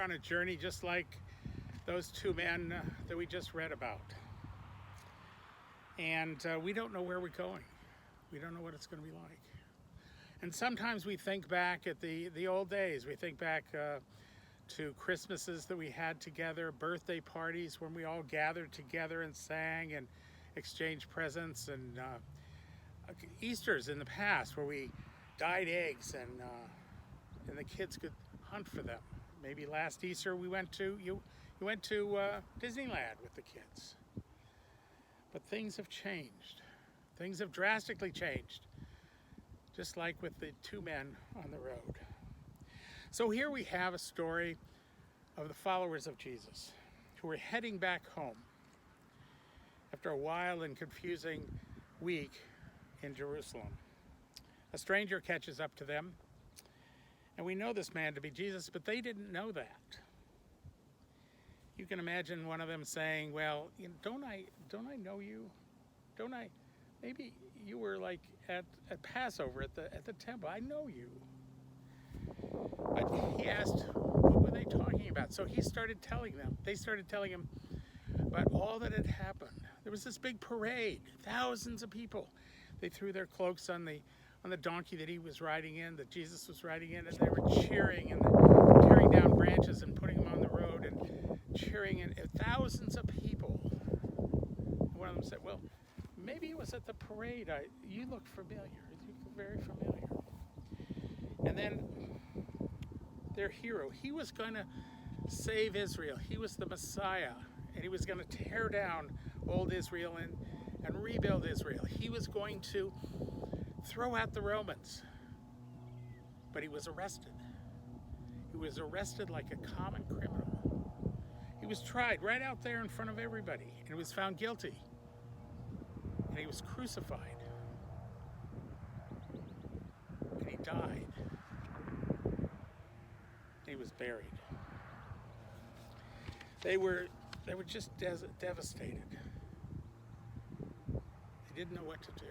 on a journey just like those two men that we just read about. And we don't know where we're going. We don't know what it's going to be like. And sometimes we think back at the old days. We think back to Christmases that we had together, birthday parties when we all gathered together and sang and exchanged presents, and Easters in the past where we dyed eggs and the kids could hunt for them. Maybe last Easter we went to you went to Disneyland with the kids. But things have changed. Things have drastically changed, just like with the two men on the road. So here we have a story of the followers of Jesus who are heading back home after a wild and confusing week in Jerusalem. A stranger catches up to them, and we know this man to be Jesus, but they didn't know that. You can imagine one of them saying, well, don't I know you? Maybe you were like at Passover at the temple. I know you. But he asked, what were they talking about? So he started telling them. They started telling him about all that had happened. There was this big parade, thousands of people. They threw their cloaks on the donkey that he was riding in, that Jesus was riding in, and they were cheering and tearing down branches and putting them on the road and cheering, and thousands of people. And one of them said, well, maybe it was at the parade. You look familiar. You look very familiar. And then their hero, he was going to save Israel. He was the Messiah, and he was going to tear down old Israel and rebuild Israel. He was going to throw out the Romans. But he was arrested. He was arrested like a common criminal. He was tried right out there in front of everybody, and he was found guilty. And he was crucified. And he died. And he was buried. They were just devastated. They didn't know what to do.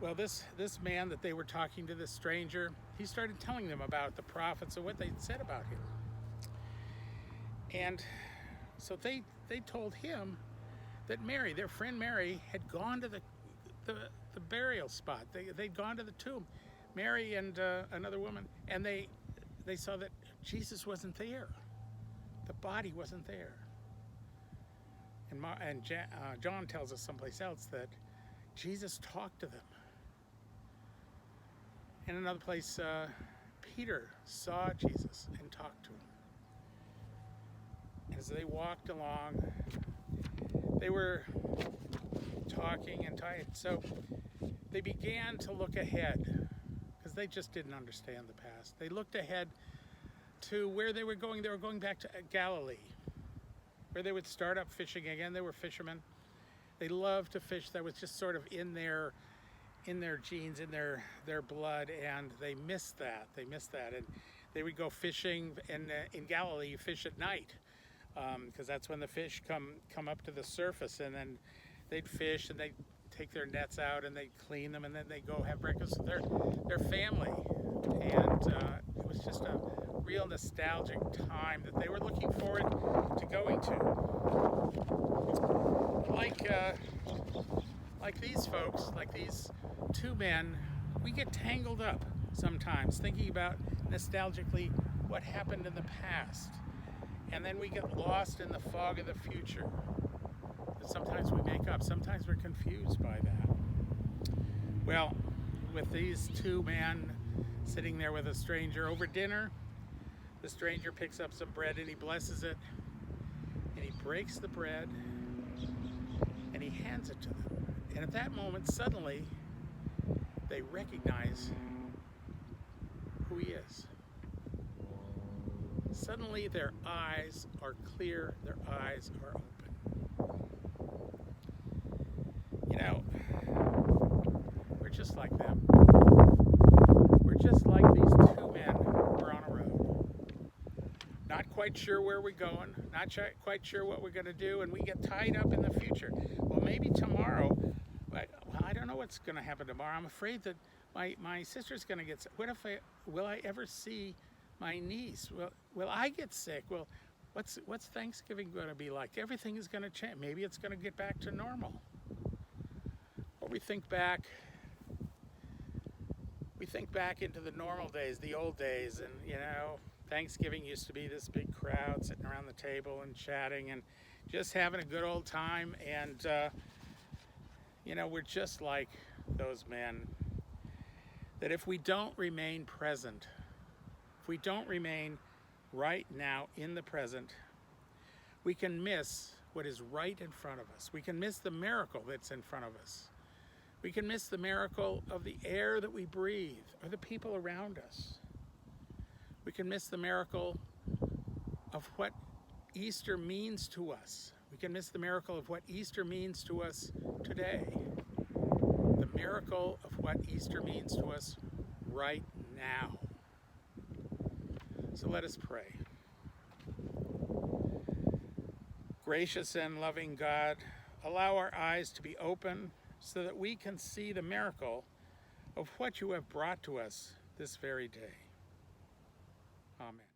Well, this man that they were talking to, this stranger, he started telling them about the prophets and what they'd said about him. And so they told him that Mary, their friend Mary, had gone to the burial spot. They'd gone to the tomb, Mary and another woman, and they saw that Jesus wasn't there. The body wasn't there. And John tells us someplace else that Jesus talked to them. In another place, Peter saw Jesus and talked to him. As they walked along, they were talking and talking. So they began to look ahead, because they just didn't understand the past. They looked ahead to where they were going. They were going back to Galilee, where they would start up fishing again. They were fishermen. They loved to fish. That was just sort of in their genes, in their blood, and they missed that. And they would go fishing, and in Galilee you fish at night, because that's when the fish come up to the surface, and then they'd fish and they'd take their nets out and they'd clean them, and then they'd go have breakfast with their family. And it was just a real nostalgic time that they were looking forward to going to. Like these folks, like these two men, we get tangled up sometimes thinking about nostalgically what happened in the past, and then we get lost in the fog of the future. And sometimes we make up, sometimes we're confused by that. Well, with these two men sitting there with a stranger over dinner, the stranger picks up some bread and he blesses it, and he breaks the bread and he hands it to them. And at that moment, suddenly, they recognize who he is. Suddenly, their eyes are clear, their eyes are open. You know, we're just like them. We're just like these two men who are on a road. Not quite sure where we're going, not quite sure what we're going to do, and we get tied up in the future. Well, maybe tomorrow, I don't know what's going to happen tomorrow. I'm afraid that my sister's going to get sick. Will I ever see my niece. Will I get sick? Well, what's Thanksgiving going to be like? Everything is going to change. Maybe it's going to get back to normal. Or we think back into the normal days, the old days, and Thanksgiving used to be this big crowd sitting around the table and chatting and just having a good old time. And we're just like those men, that if we don't remain present, if we don't remain right now in the present, we can miss what is right in front of us. We can miss the miracle that's in front of us. We can miss the miracle of the air that we breathe or the people around us. We can miss the miracle of what Easter means to us. We can miss the miracle of what Easter means to us today. The miracle of what Easter means to us right now. So let us pray. Gracious and loving God, allow our eyes to be open so that we can see the miracle of what you have brought to us this very day. Amen.